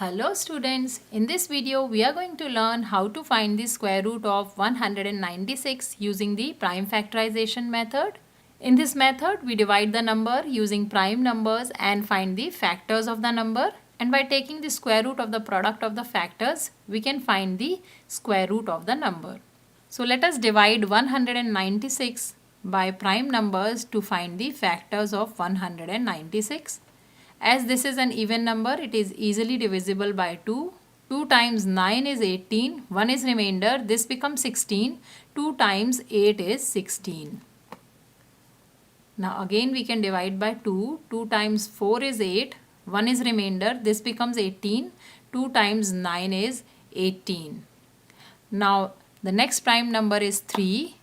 Hello students, in this video we are going to learn how to find the square root of 196 using the prime factorization method. In this method we divide the number using prime numbers and find the factors of the number, and by taking the square root of the product of the factors we can find the square root of the number. So let us divide 196 by prime numbers to find the factors of 196. As this is an even number, it is easily divisible by 2. 2 times 9 is 18. 1 is remainder. This becomes 16. 2 times 8 is 16. Now again we can divide by 2. 2 times 4 is 8. 1 is remainder. This becomes 18. 2 times 9 is 18. Now the next prime number is 3.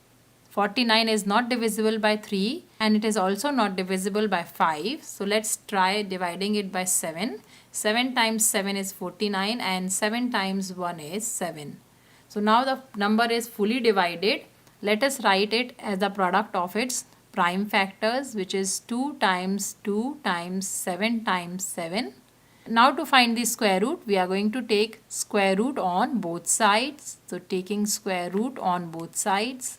49 is not divisible by 3 and it is also not divisible by 5. So let's try dividing it by 7. 7 times 7 is 49 and 7 times 1 is 7. So now the number is fully divided. Let us write it as the product of its prime factors, which is 2 times 2 times 7 times 7. Now to find the square root, we are going to take square root on both sides. So taking square root on both sides.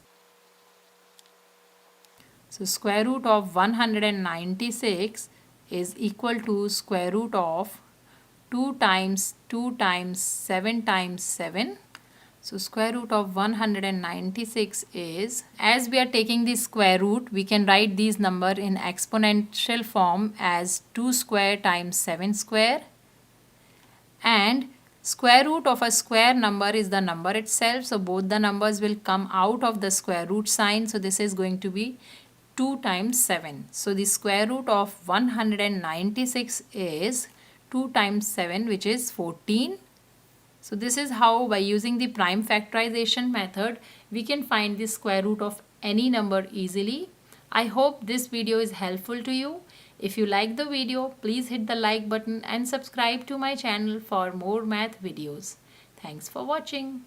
So square root of 196 is equal to square root of 2 times 2 times 7 times 7. So square root of 196 is, as we are taking the square root, we can write these number in exponential form as 2 square times 7 square. And square root of a square number is the number itself. So both the numbers will come out of the square root sign. So this is going to be 2 times 7. So the square root of 196 is 2 times 7, which is 14. So this is how, by using the prime factorization method, we can find the square root of any number easily. I hope this video is helpful to you. If you like the video, please hit the like button and subscribe to my channel for more math videos. Thanks for watching.